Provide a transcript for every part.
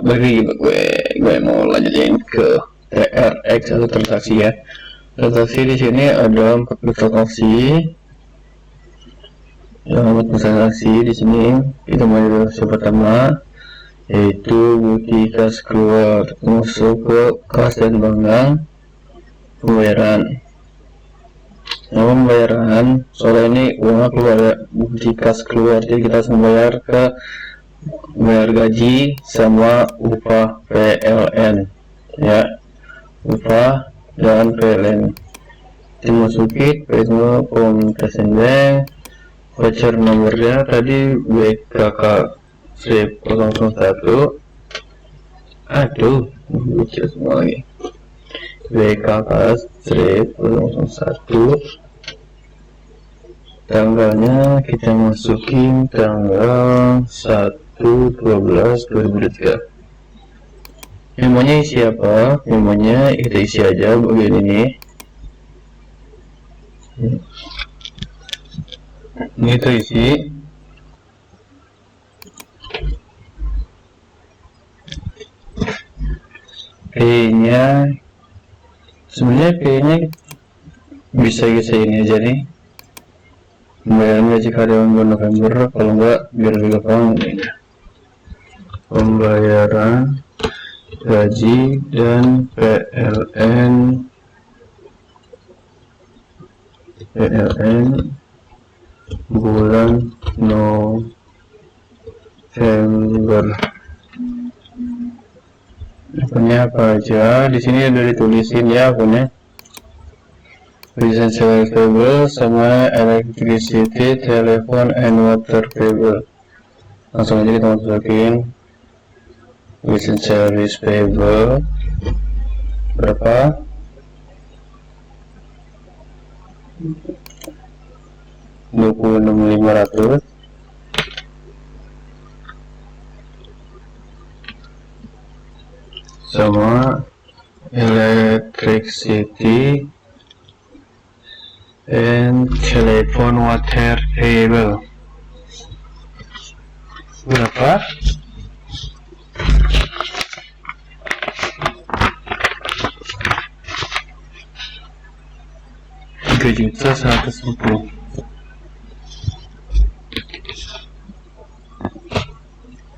bagi gue mau lanjutin ke TRX atau transaksi ya. Transaksi di sini ada 4 transaksi. Yang 4 transaksi di sini kita mulai dari yang pertama, yaitu bukti kas keluar masuk ke kas dan bank pembayaran. Pembayaran soalnya ini uangnya keluar ya, bukti kas keluar, jadi kita harus membayar ke bayar gaji sama upah PLN ya, upah dan PLN dimasukin ke semua pemutasan bank. Voucher nomornya tadi BKK 1001, aduh lucu semua lagi, BKK 1001, tanggalnya kita masukin tanggal 1/12/2023. Memonya isi apa? Memonya kita isi aja bagian ini. Ini kita isi. P-nya sebenarnya P-nya bisa ini aja nih. Pembayaran gaji karyawan bulan November, kalau enggak biar lebih gampang ini. Pembayaran gaji dan PLN bulan November. Akunnya apa aja? Di sini udah ditulisin ya akunnya. License cable sama electricity, telephone, and water cable. Langsung aja kita masukin license service payable berapa? 26.500 sama electricity and telephone water cable berapa? 3.110.000.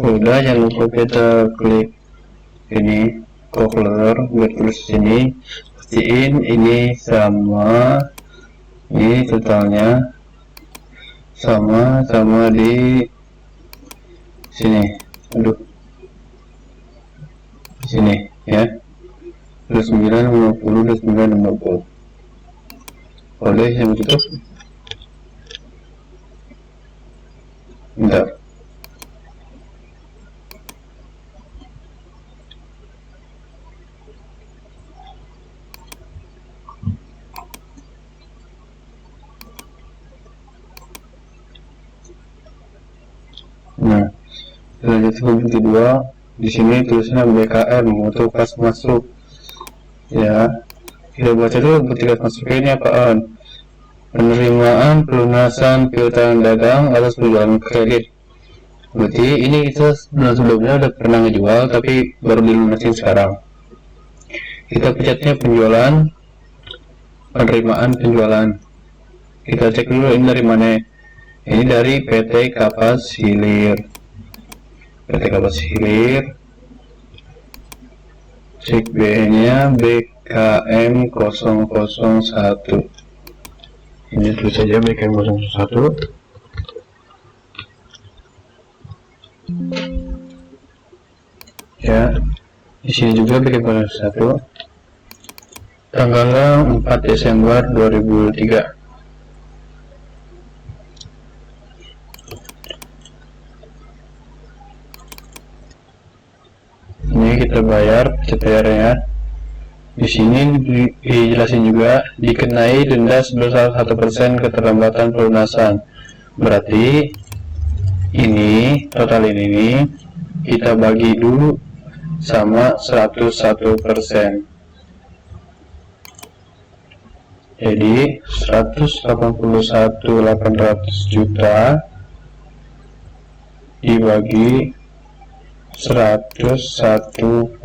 Udah, jangan lupa kita klik ini calculator buat tulis sini, pastiin ini sama, ini totalnya sama di sini, aduh di sini ya, 2950 2950. Boleh yang tutup bentar. Nah, lanjut ke bukti 2. Di sini tulisnya BKM untuk kas masuk ya. Kita baca dulu bukti kas masuk ini apaan. Penerimaan pelunasan piutang dagang atas penjualan kredit. Berarti ini kita sebelumnya udah pernah ngejual tapi baru dilunasin sekarang. Kita pencetnya penjualan, penerimaan penjualan. Kita cek dulu ini dari mana. Ini dari PT Kapas Hilir. PT Kapas Hilir. Cek BN-nya BKM 001. Ini tulis saja BKM 001. Ya, di sini juga BKM 001. Tanggalnya 4 Desember 2003. Ini kita bayar, bayarnya. Di sini dijelasin juga dikenai denda sebesar 1% keterlambatan pelunasan. Berarti ini total ini kita bagi dulu sama 101%. Jadi 181.800 juta dibagi 101%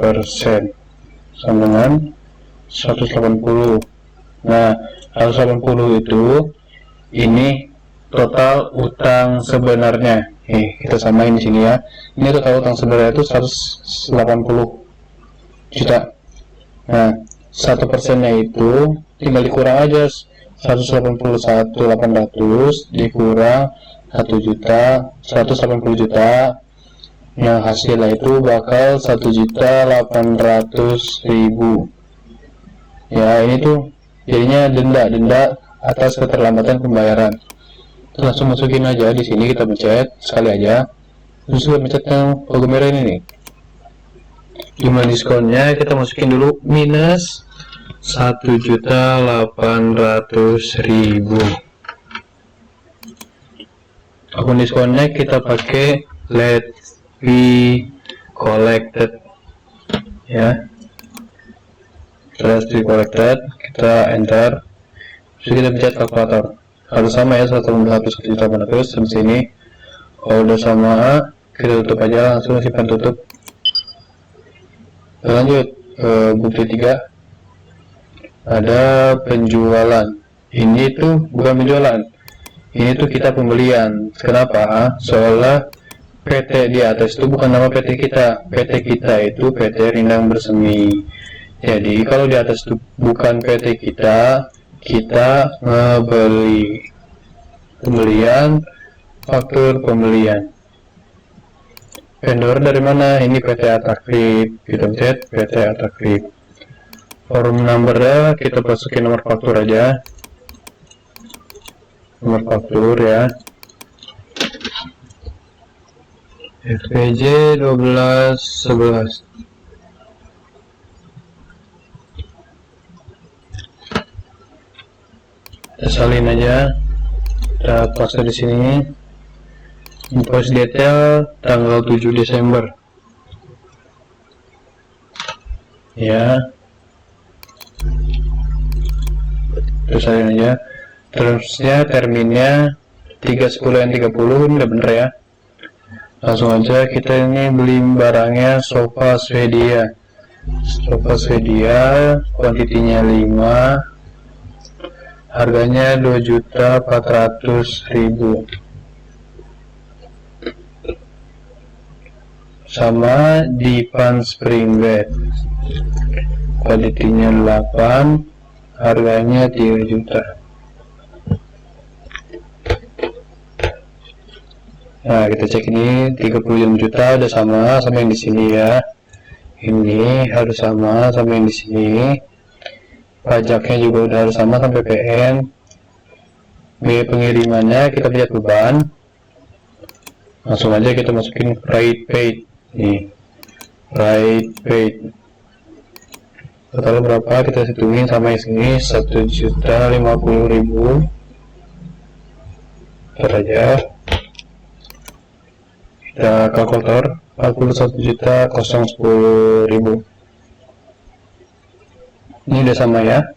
sama dengan 180. Nah, 180 itu ini total utang sebenarnya. Kita samain di sini ya. Ini total utang sebenarnya itu 180 juta. Nah, 1%-nya itu tinggal dikurang aja, 181.800 dikurang 1 juta, 180 juta, yang hasilnya itu bakal 1.800.000. Ya, ini tuh jadinya denda atas keterlambatan pembayaran. Terus langsung masukin aja di sini, kita pencet sekali aja. Terus kita pencet yang logo merah ini nih. Jumlah diskonnya kita masukin dulu minus 1.800.000. Akun diskonnya kita pakai let be collected ya. Let be collected, kita enter. Terus kita pencet kalkulator. Harus sama ya, 181.800. Di sini udah sama, kita tutup aja, langsung simpan tutup. Lanjut bukti 3, ada penjualan. Ini tuh bukan penjualan, ini tuh kita pembelian. Kenapa? Soalnya PT di atas itu bukan nama PT kita. PT kita itu PT Rindang Bersemi. Jadi kalau di atas itu bukan PT kita, kita ngebeli. Pembelian, faktur pembelian. Vendor dari mana? Ini PT Atakrip. Kita pencet PT Atakrip. Form numbernya kita masukin nomor faktur aja. Nomor faktur ya. FPJ 1211. Kita salin aja. Kita paste di sini. Invoice detail tanggal 7 Desember. Ya. Terus salin aja. Terusnya terminnya 310N30, ini udah bener ya. Langsung aja kita ini beli barangnya sofa Swedia. Sofa Swedia, kuantitinya 5. Harganya 2.400.000. Sama Divan Spring Bed. Kuantitinya 8. Harganya 3 juta. Nah, kita cek ini 36 juta udah sama yang di sini ya. Ini harus sama yang di sini. Pajaknya juga udah harus sama PPN. Biaya pengirimannya kita lihat beban. Langsung aja kita masukin rate paid. Nih. Rate paid. Total berapa kita hitungin sama yang sini 1.050.000. Ntar aja. Kita kalkulator 41.010.000. Ini udah sama ya.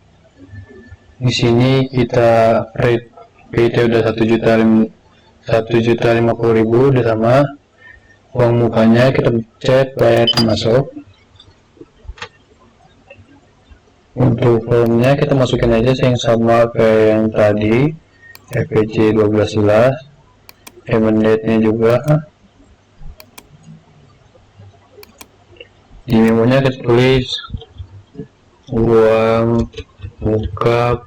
Di sini kita rate PT udah 1.050.000 udah sama. Uang mukanya kita pencet bayar masuk. Untuk formnya kita masukin aja yang sama kayak yang tadi, FPC 1211. Payment date-nya juga. Di memonya kita tulis uang muka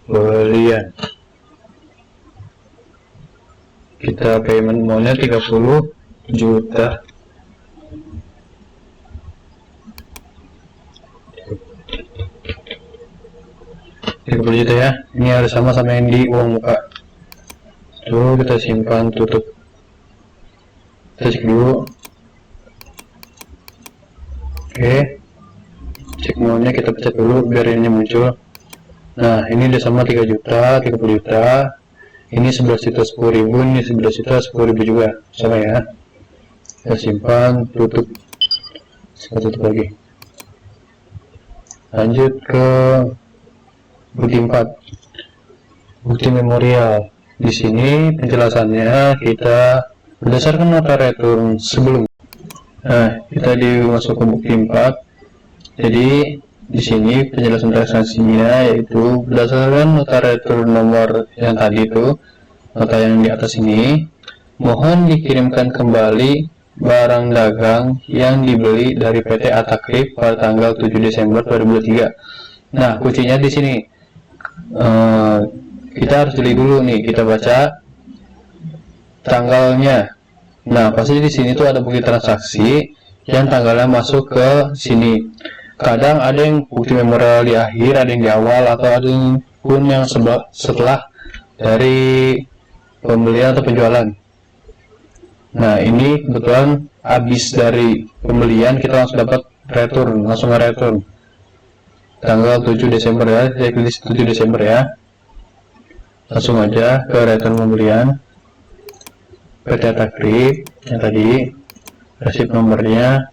pembelian. Kita payment maunya 30 juta. Ya. Ini harus sama yang di uang muka. Tuh kita simpan tutup. Kita cek dulu. Oke, cek maunya kita pencet dulu biar ini muncul. Nah, ini udah sama 3 juta, 30 juta. Ini 11.010.000, ini 11.010.000 juga, sama ya. Kita simpan, tutup. Kita tutup lagi. Lanjut ke bukti 4. Bukti memorial. Di sini penjelasannya kita berdasarkan nota return sebelum. Nah, kita masuk ke bukti 4. Jadi di sini penjelasan transaksinya yaitu berdasarkan nota retur nomor yang tadi itu, nota yang di atas ini, mohon dikirimkan kembali barang dagang yang dibeli dari PT Atakrip pada tanggal 7 Desember 2023. Nah, kuncinya di sini. Kita harus jeli dulu nih, kita baca tanggalnya. Nah, pasti di sini tuh ada bukti transaksi yang tanggalnya masuk ke sini. Kadang ada yang bukti memorial di akhir, ada yang di awal, atau ada yang pun yang setelah dari pembelian atau penjualan. Nah, ini kebetulan habis dari pembelian kita langsung dapat return, langsung return tanggal 7 Desember ya, saya pilih 7 Desember ya. Langsung aja ke return pembelian PT Atakrip yang tadi, resip nomornya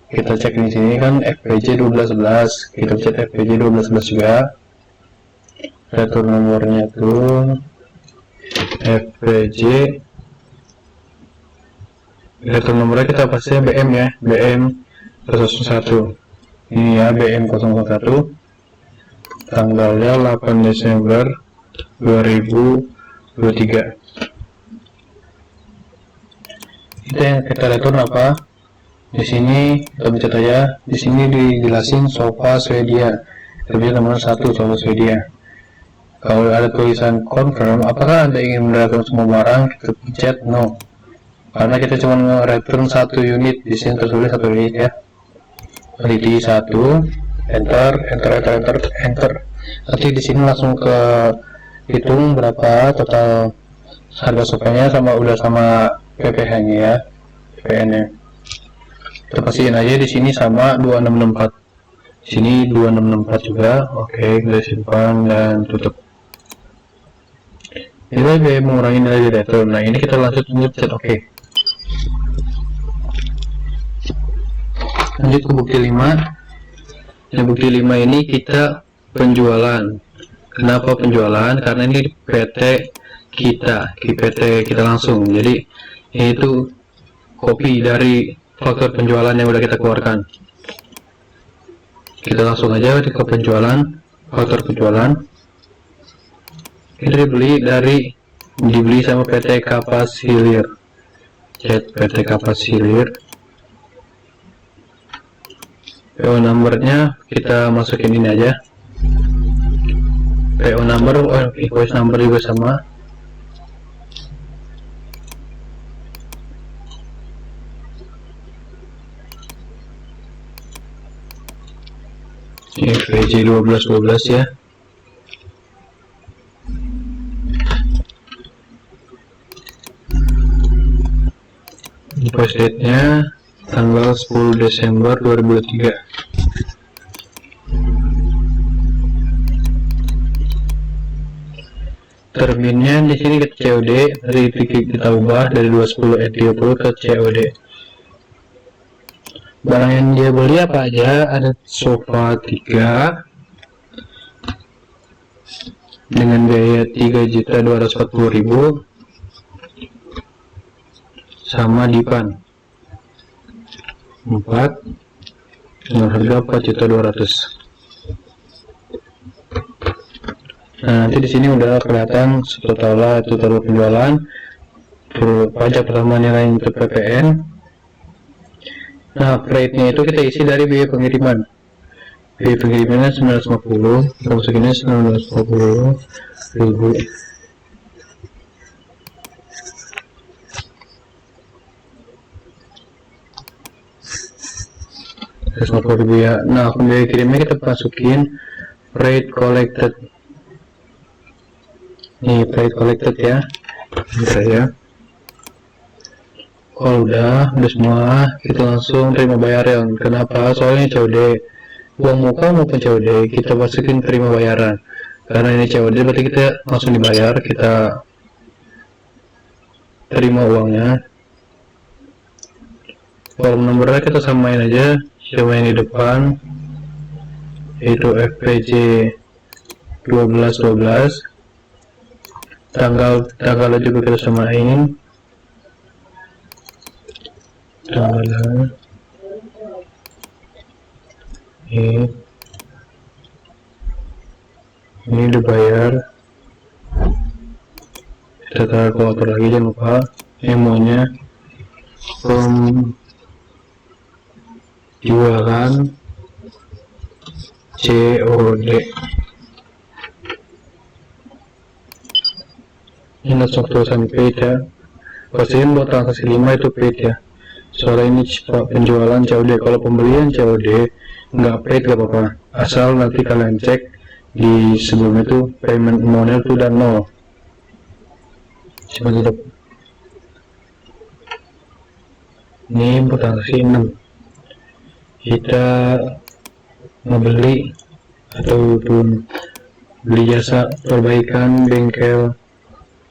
kita cek di sini kan FPJ 1211, kita cek FPJ 1211 juga. Return nomornya tuh FPJ, return nomornya kita pastinya BM ya, BM 01. Ini ya, BM 001, tanggalnya 8 Desember 2023. Kita yang kita return apa? Di sini kita baca aja. Di sini dijelasin sofa Swedia. Terjadi nomor 1 sofa Swedia. Kalau ada tulisan confirm, apakah Anda ingin mereturn semua barang? Kita pencet no. Karena kita cuma return 1 unit. Di sini tertulis 1 unit ya. Pilih 1, enter. Nanti di sini langsung ke hitung berapa total harga sofanya sama PPh-nya ya, PPN-nya. Kita pastiin aja di sini sama 2664. Di sini 2664 juga. Oke, kita simpan dan tutup. Ini biaya mengurangi nilai di return. Nah, ini kita lanjut pencet oke. Lanjut ke bukti 5. Yang bukti 5 ini kita penjualan. Kenapa penjualan? Karena ini PT kita langsung. Jadi itu kopi dari faktur penjualan yang udah kita keluarkan. Kita langsung aja ke penjualan, faktur penjualan. Kita dibeli sama PT Kapas Hilir. PT Kapas Hilir. PO numbernya kita masukin ini aja. PO number, invoice number juga sama. FPJ 1212 ya. Invoice date-nya tanggal 10 Desember 2023. Terminnya di sini kita COD, dari kita ubah dari 210 N30 ke COD. Barang yang dia beli apa aja? Ada sofa 3 dengan biaya 3.240.000 sama dipan 4 dengan harga 4.200.000. Nah, nanti di sini udah kelihatan total penjualan, pajak pertama nilai untuk PPN. Nah, rate-nya itu kita isi dari biaya pengiriman. Biaya pengirimannya 950, kita masukinnya 950.000. Ya. Nah, biaya kirimnya kita masukin rate collected. Nih, rate collected ya. Bentar ya. Kalau udah semua, kita langsung terima bayaran. Kenapa? Soalnya COD, uang muka maupun COD kita masukin terima bayaran. Karena ini COD berarti kita langsung dibayar, kita terima uangnya. Form nomornya kita samain aja, samain di depan, yaitu FPJ 1212. Tanggalnya juga kita samain. Tanggalnya ini dibayar. Kita taruh kalkulator lagi, jangan lupa emonya jualan COD. Ini langsung tulisan paid ya. Pastiin buat transaksi 5 itu paid ya, soalnya ini penjualan COD. Kalau pembelian COD nggak paid gak apa-apa, asal nanti kalian cek di sebelum itu payment amount itu udah 0. Coba tutup. Ini buat transaksi 6, kita membeli ataupun beli jasa perbaikan bengkel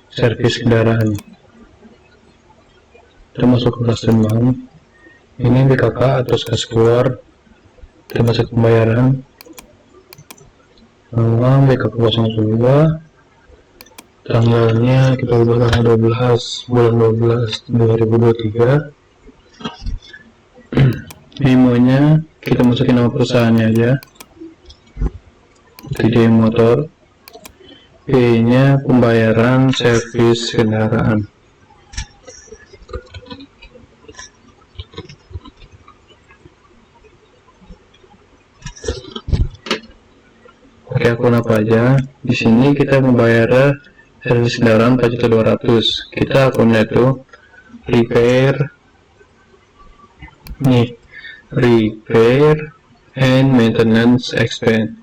servis kendaraan. Kita masuk ke custom bank, ini BKK atau kas keluar. Kita masuk pembayaran, uang BKK 02, tanggalnya kita ubah tanggal 12 bulan 12 2023. Memonya kita masukin nama perusahaannya aja, TD Motor. P nya pembayaran servis kendaraan. Pakai akun apa aja. Di sini kita membayar servis kendaraan 4.200.000. Kita akunnya itu repair and maintenance expense.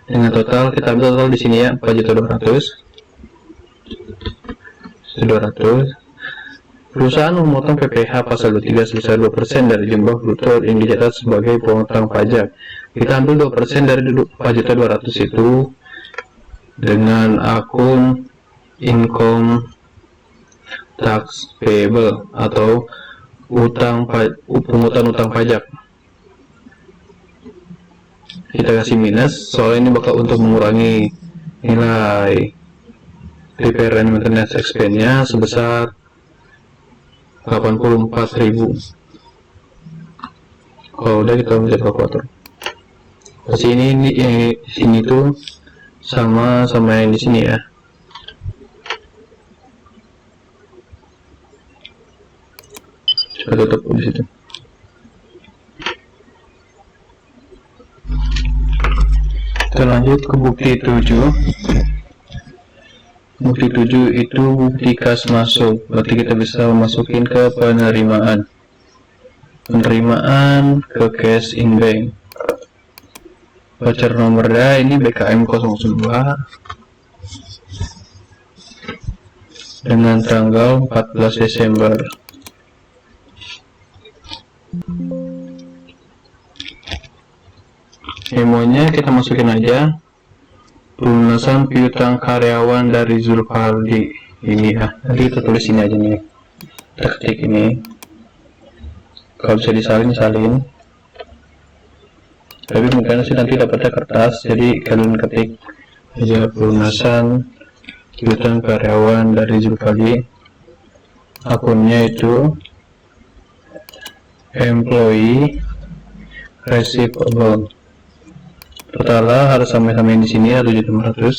Dengan total kita ambil total di sini ya 4.200.000. Perusahaan memotong PPh pasal 23 sebesar 2% dari jumlah bruto yang dicatat sebagai pemotong pajak. Kita ambil 2% dari 4.200.000 itu dengan akun income tax payable atau pungutan utang pajak. Kita kasih minus, soalnya ini bakal untuk mengurangi nilai repair and maintenance expense nya sebesar 84.000. Kalau udah kita mencet kalkulator. Sini sini tuh sama yang di sini ya. Coba tutup di situ. Kita lanjut ke bukti 7. Bukti 7 itu bukti kas masuk, berarti kita bisa masukin ke penerimaan ke cash in bank. Voucher nomornya ini BKM 02 dengan tanggal 14 Desember. Memonya kita masukin aja, pelunasan piutang karyawan dari Zulfaldi ini ya. Nanti kita tulis ini aja nih, kita ketik ini, kalau bisa disalin, tapi mungkin sih nanti dapatnya kertas, jadi kalian ketik aja pelunasan piutang karyawan dari Zulfaldi. Akunnya itu employee receivable. Totalnya harus sama-sama di sini ya 7.500.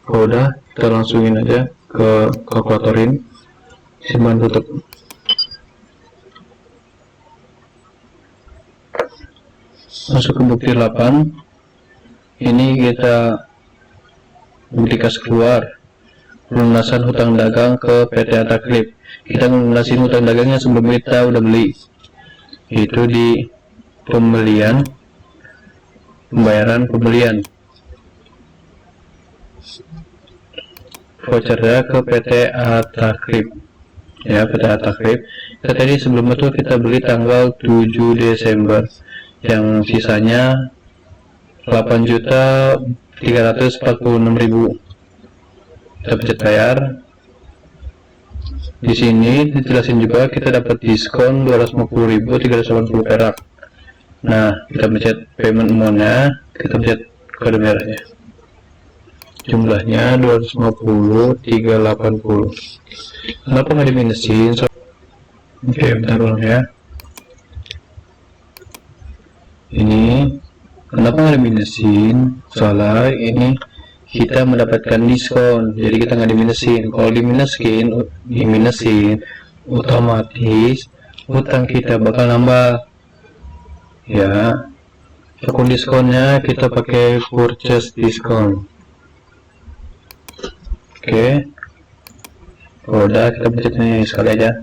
Kalau udah kita langsungin aja ke kalkulatorin, simpan tutup. Masuk ke bukti 8. Ini kita bukti kas keluar, pelunasan hutang dagang ke PT Ataklip. Kita melunasin hutang dagangnya sebelum kita udah beli, itu di pembayaran pembelian. Vouchernya ke PT Ataklip ya, PT Ataklip. Kita tadi sebelum itu kita beli tanggal 7 Desember, yang sisanya 8.346.000. Kita pencet bayar. Di sini dijelasin juga kita dapat diskon 250.380 perak. Nah, kita pencet payment amount-nya, kita pencet kode merahnya. Jumlahnya 250.380. Kenapa nggak diminusin? Oke, bentar ulang ya. Ini kenapa nggak diminusin? Soalnya ini kita mendapatkan diskon, jadi kita nggak diminusin. Kalau diminusin, otomatis utang kita bakal nambah. Ya, akun diskonnya kita pakai purchase diskon. Oke. Kalau udah, kita pencet nih sekali aja.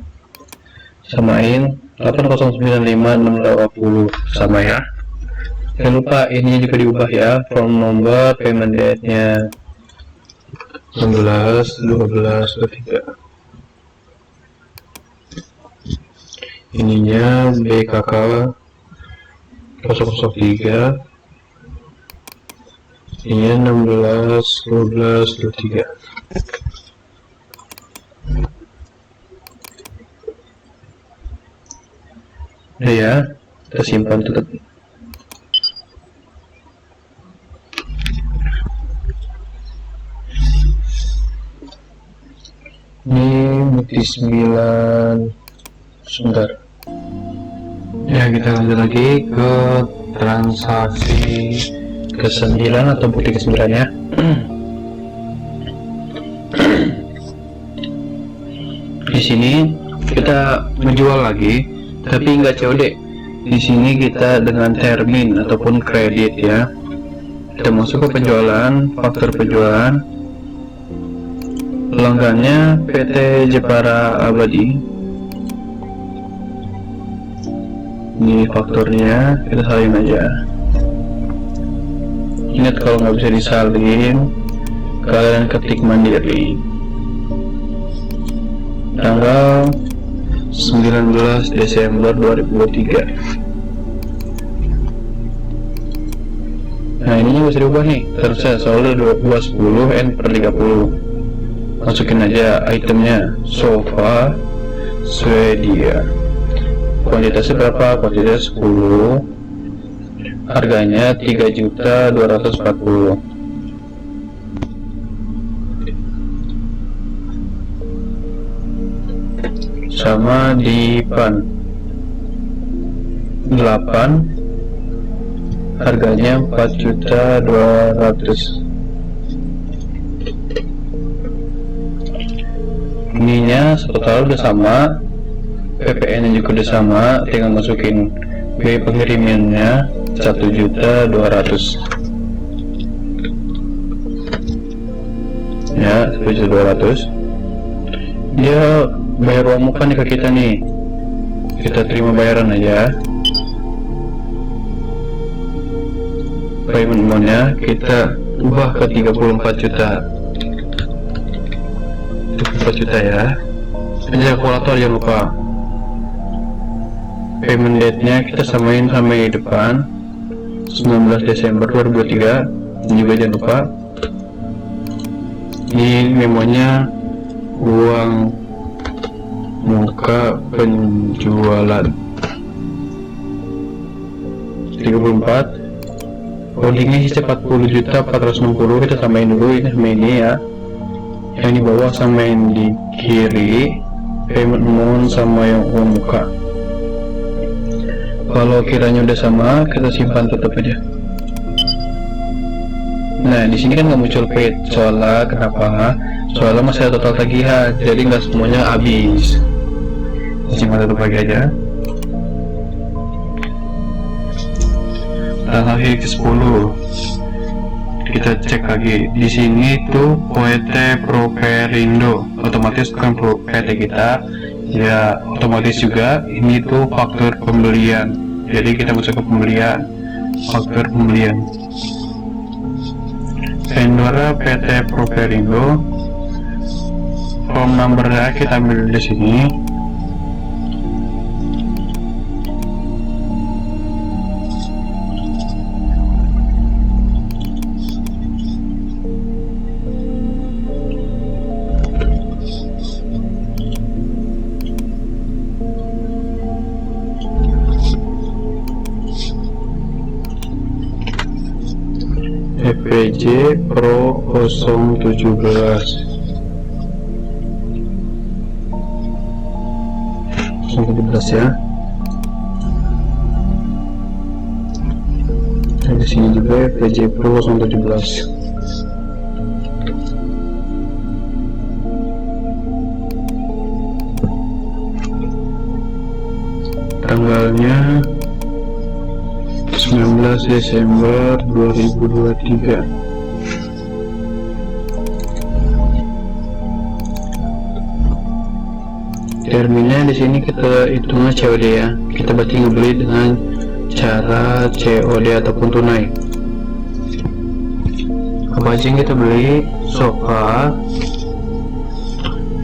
Samain 8095680 sama ya. Jangan lupa ini juga diubah ya, from nomor payment date-nya 16/12/23. Ininya BKK 003. Ininya 16/12/23. Ya, kita simpan tutup. Ini bukti 9. Sebentar ya, kita lanjut lagi ke transaksi ke-9 atau bukti ke-9 ya. Di sini kita menjual lagi, tapi nggak COD. Di sini kita dengan termin ataupun kredit ya. Kita masuk ke penjualan, faktur penjualan, pelanggannya PT Jepara Abadi. Ini fakturnya, kita salin aja. Ingat kalau nggak bisa disalin, kalian ketik mandiri. Tanggal 19 Desember 2023. Nah, ininya bisa diubah nih, terusnya soalnya 210 N/30. Masukin aja itemnya, sofa Swedia. Kuantitasnya berapa? Kuantitas 10. Harganya 3.240.000. Sama di pan 8, harganya 4.200.000. ininya total udah sama, PPN nya juga udah sama, tinggal masukin biaya pengirimannya 1.200.000 ya, 1.200.000. Dia bayar uang muka nih ke kita nih, kita terima bayaran aja. Payment amount-nya kita ubah ke 34 juta ya. Aja kalkulator jangan lupa. Payment date-nya kita samain sampai depan 19 Desember 2023. Ini juga jangan lupa. Ini memonya uang muka penjualan 34. Holdingnya sisa 40.460.000, kita samain dulu ini sama ini ya. Yang di bawah sama yang di kiri, payment amount sama yang uang muka. Kalau kiranya udah sama, kita simpan tetap aja. Nah, di sini kan nggak muncul paid, soalnya kenapa? Soalnya masih ada total tagihan, jadi nggak semuanya habis. Simpan tetap lagi aja. Transaksi ke-10 kita cek lagi. Di sini tuh PT Properindo, otomatis kan PT kita ya, otomatis juga ini tuh faktur pembelian. Jadi kita masuk ke pembelian, faktur pembelian. Vendor PT Properindo, form numbernya kita ambil di sini. FPJ Pro 017 ya. ke sini juga PJ Pro 017. Tanggalnya 19 Desember 2023. Terminnya di sini kita hitungnya COD ya. Kita berarti ngebeli dengan cara COD ataupun tunai. Apa aja yang kita beli? Sofa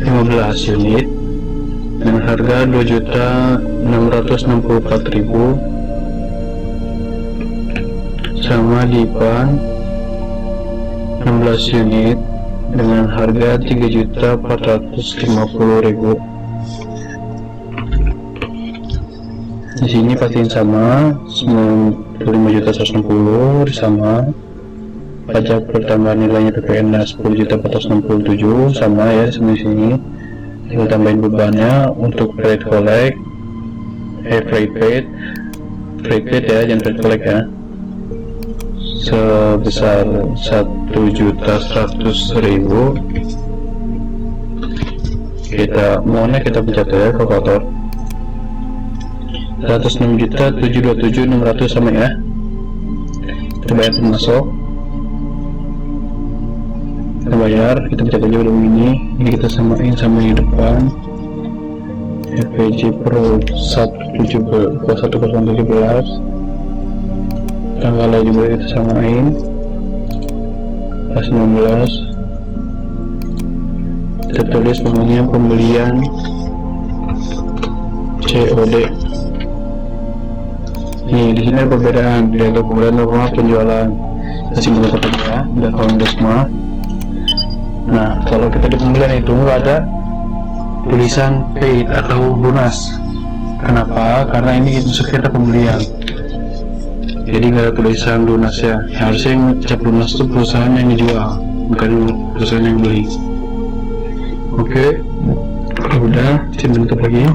15 unit dengan harga 2.664.000, sama dipan 16 unit dengan harga 3.450.000. Di sini pastiin sama 95.160 sama pajak pertambahan nilainya PPN 10.467 sama ya, di sini kita tambahin bebannya untuk freight collect freight ya, jangan freight collect ya, sebesar 1.100.000. kita maunya kita pencet ya kalkulator. 106.727.600 sama ya, kita bayar termasuk, kita bayar, kita pencet aja dulu ini kita samain sama yang depan FPJ Pro 1017, tanggalnya juga kita samain pas 16, kita tulis namanya pembelian COD. Nih di sini ada perbedaan, yaitu pembelian rumah penjualan. Kita simpulkan ya, dan kalau udah semua. Nah, kalau kita di pembelian itu nggak ada tulisan paid atau lunas. Kenapa? Karena ini maksud kita pembelian. Jadi nggak ada tulisan lunas ya. Harusnya yang ngecap lunas itu perusahaan yang dijual, bukan perusahaan yang beli. Oke, udah, kita tutup lagi.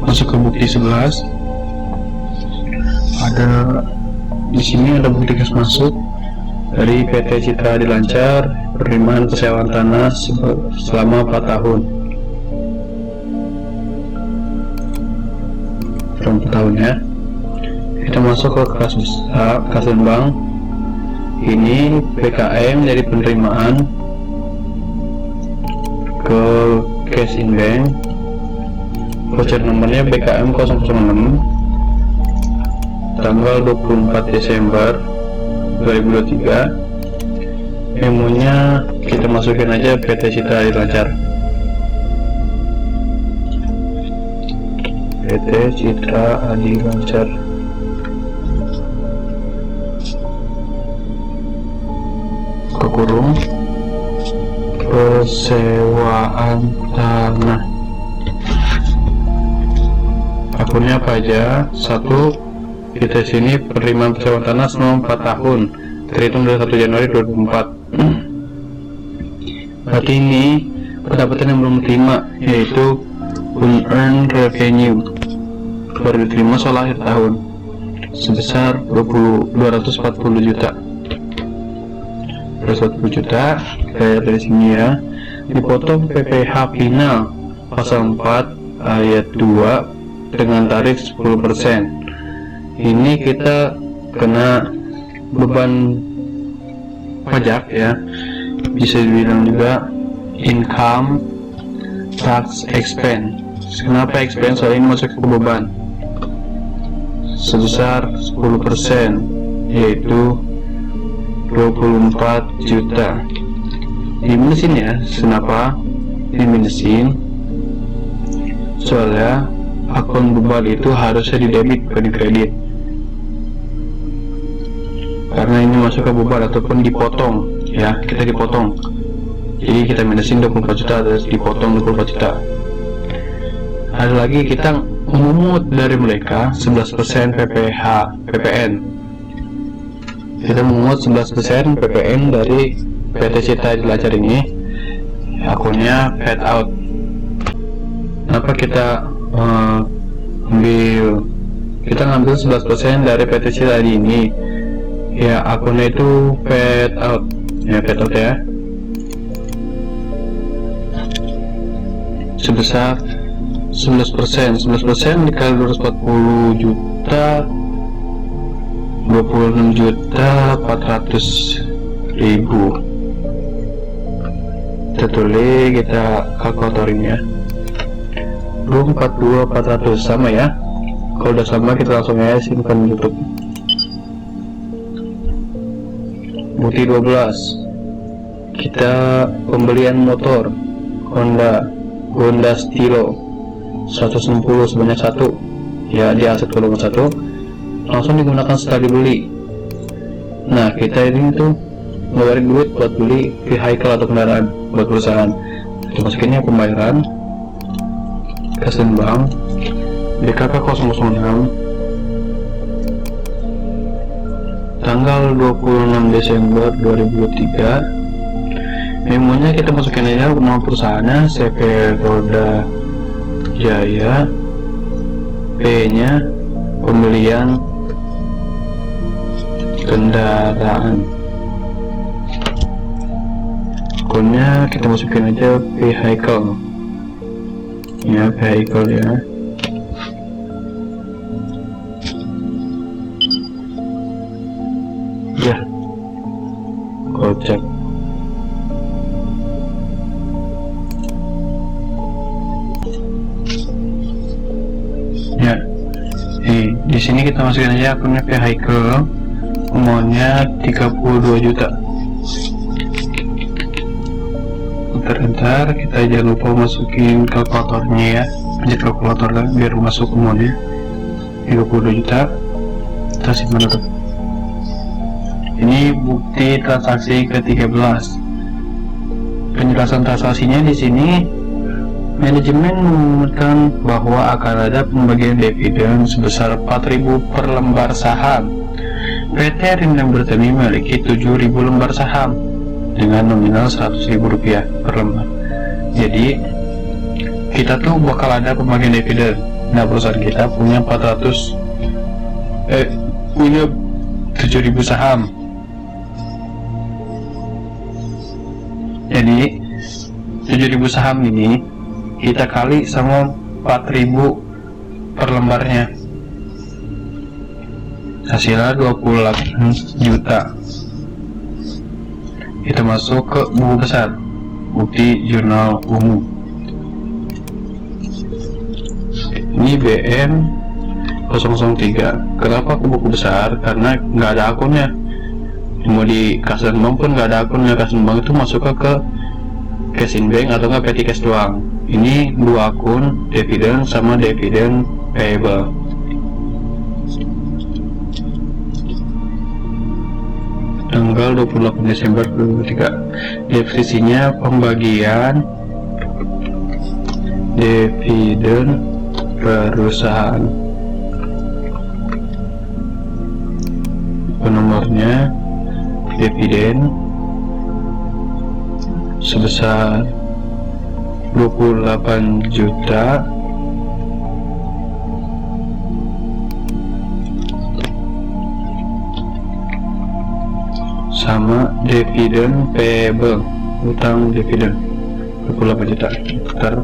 Masuk ke bukti 11. Ada di sini ada bukti kas masuk dari PT Citra Dilancar, penerimaan persewaan tanah selama 4 tahun. Selama 4 tahun ya. Kita masuk ke kas dan bank. Ini PKM dari penerimaan ke cash in bank. Voucher nomornya BKM 006, tanggal 24 Desember 2023. Memonya kita masukin aja PT Citra Dilancar. PT Citra Dilancar. Kekurung persewaan tanah. Akunnya apa aja? Satu, kita sini penerimaan persewaan tanah selama 4 tahun terhitung dari 1 Januari 2004. Berarti ini pendapatan yang belum diterima, yaitu unearned revenue, baru diterima soal akhir tahun sebesar 240 juta. 240 juta kayak dari sini ya, dipotong PPh final pasal 4 ayat 2 dengan tarif 10%. Ini kita kena beban pajak ya, bisa dibilang juga income tax expense. Kenapa expense? Soalnya ini masuk ke beban sebesar 10%, yaitu 24 juta. Diminusin ya. Kenapa diminusin? Soalnya akun beban itu harusnya di debit bukan di kredit, karena ini masuk ke beban ataupun dipotong ya, kita dipotong. Jadi kita minusin 24 juta terus dipotong 24 juta. Ada lagi kita memungut dari mereka 11% PPN. Kita memungut 11% PPN dari PT Citra Dilancar ini. Akunnya paid out. Kenapa kita ambil kita ngambil 11% dari PTC tadi ini ya, akunnya itu paid out ya, sebesar 11% dikali 240 juta 26.400.000. Kita tulis, kita kalkulatorin ya, 42.400 sama ya. Kalau udah sama kita langsung aja simpan tutup. Bukti 12, kita pembelian motor Honda Stilo 160 sebanyak 1 ya, di aset golongan 1 langsung digunakan setelah dibeli. Nah, kita ini tuh ngeluarin duit buat beli vehicle atau kendaraan buat perusahaan. Kita masukinnya pembayaran kas dan bank BKK 006 tanggal 26 Desember 2023. Memonya kita masukin aja nama perusahaannya CV Roda Jaya, P nya pembelian kendaraan, akunnya kita masukin aja vehicle ya, vehicle ya. Ya, kocak. Ya, di sini kita masukin aja akunnya vehicle, amountnya 32 juta. Ntar kita jangan lupa masukin kalkulatornya ya, pencet kalkulator lah biar masuk amountnya 32 juta. Kita simpan dulu. Ini bukti transaksi ke-13. Penjelasan transaksinya di sini, manajemen mengumumkan bahwa akan ada pembagian dividen sebesar 4.000 per lembar saham. PT Rindang Bertani memiliki 7.000 lembar saham dengan nominal Rp100.000 per lembar. Jadi kita tuh bakal ada pembagian dividen. Nah, perusahaan kita punya 7.000 saham. Jadi 7.000 saham ini kita kali sama 4.000 per lembarnya, hasilnya 28 juta. Kita masuk ke buku besar, bukti jurnal umum. Ini BM 003. Kenapa ke buku besar? Karena nggak ada akunnya. Mau di kas dan bank pun nggak ada akunnya. Kas dan bank itu masuk ke cash in bank atau nggak petty cash doang. Ini dua akun, dividen sama dividen payable. Tanggal 28 Desember 2023. Definisinya pembagian dividen perusahaan. Penomornya dividen sebesar 28 juta sama dividen payable, utang dividen 28 juta. Ntar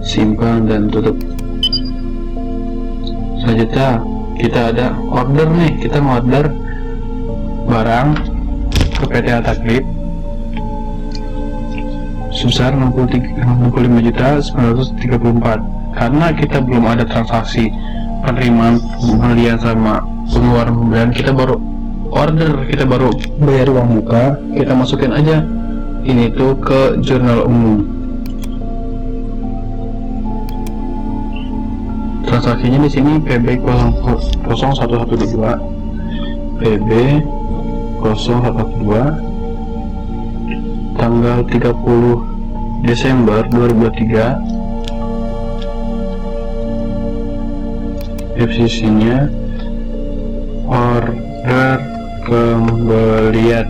simpan dan tutup. Selanjutnya kita ada order nih, kita mau order barang ke PT Atagrip sebesar 65.934. Karena kita belum ada transaksi penerimaan pembelian sama pengeluaran pembelian, kita baru order, kita baru bayar uang muka, kita masukin aja ini tuh ke jurnal umum. Transaksinya di sini PB 0112, PB 0112 tanggal 30 Desember 2023. Definisinya order pembelian.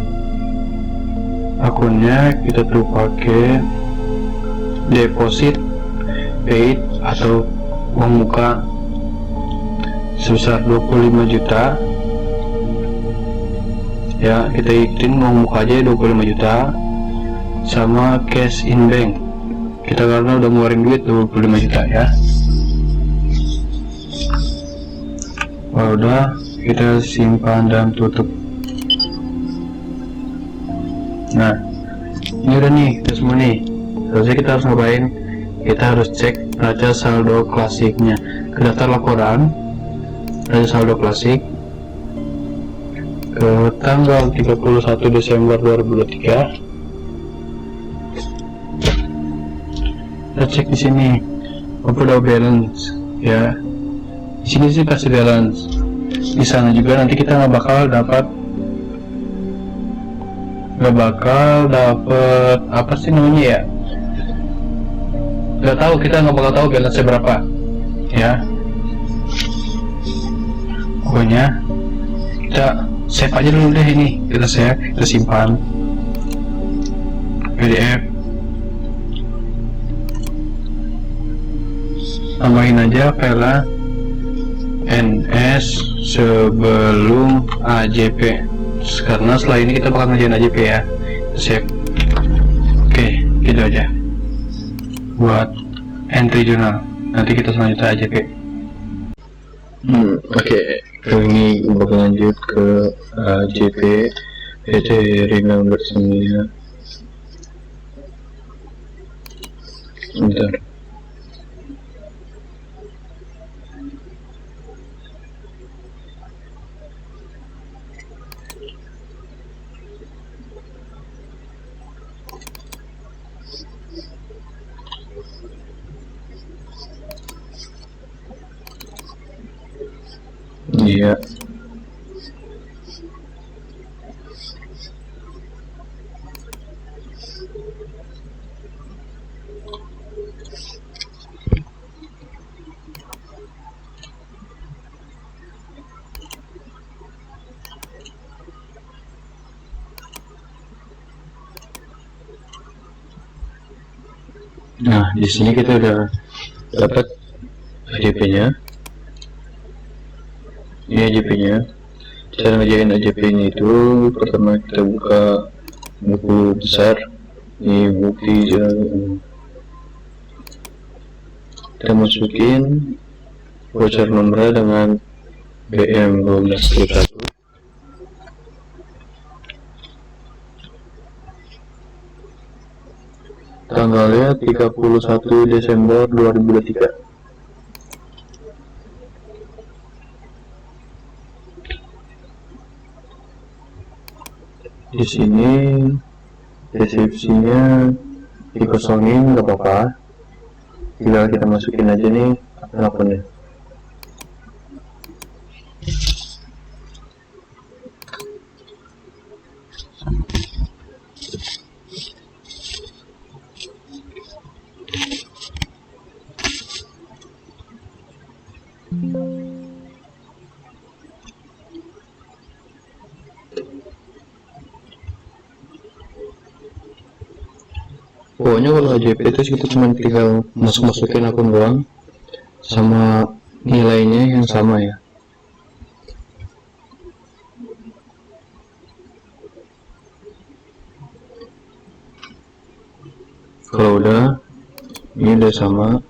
Akunnya kita tuh pakai deposit paid atau uang muka sebesar 25 juta ya, kita ikutin mau muka aja 25 juta sama cash in bank kita karena udah ngeluarin duit 25 juta ya. Kalau udah kita simpan dan tutup. Nah ini udah nih, udah semua nih. Terusnya kita harus ngapain? Kita harus cek neraca saldo klasiknya ke daftar laporan neraca saldo klasik ke tanggal 31 Desember 2023. Kita cek di sini overall balance ya. Di sini sih pasti balance. Di sana juga nanti kita nggak bakal dapat apa sih namanya ya? Nggak tahu, kita nggak bakal tahu balance berapa ya. Pokoknya kita save aja dulu deh ini. Kita save, kita simpan PDF. Tambahin aja file NS sebelum AJP karena setelah ini kita bakal ngerjain AJP ya. Save. Oke, gitu aja buat entry journal. Nanti kita selanjutnya AJP. Oke, kali ini bakal lanjut ke AJP PT Ringan Bersedia. Bentar. Iya. Nah, di sini kita udah dapat AJP-nya. Ini AJP-nya. Cara ngerjain AJP-nya itu pertama kita buka buku besar. Ini bukti kita masukin voucher nomornya dengan BM 1231. Tanggalnya 31 Desember 2023. Di sini deskripsinya dikosongin nggak apa-apa, tinggal kita masukin aja nih akunnya. Pokoknya kalau AJP itu kita cuma tinggal masukin akun doang sama nilainya yang sama ya. Kalau udah, ini udah sama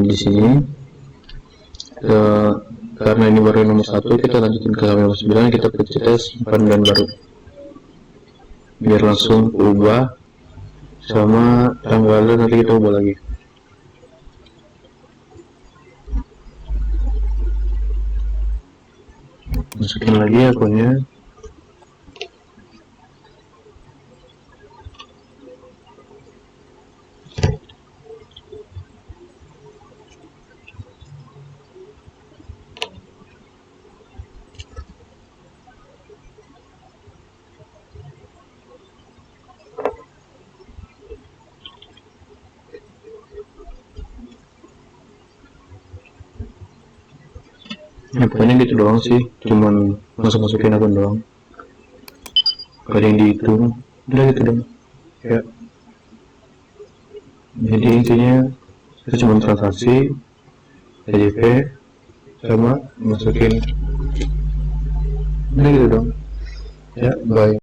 di sini. Karena ini baru nomor 1, kita lanjutin ke nomor 9, kita pencet simpan dan baru biar langsung ubah sama tanggalnya, nanti kita ubah lagi. Masukin lagi akunnya. Ya pokoknya gitu doang sih, cuman masukin akun doang, gak ada yang dihitung, udah gitu dong ya. Jadi intinya kita cuma transaksi AJP sama masukin ini gitu dong ya. Baik.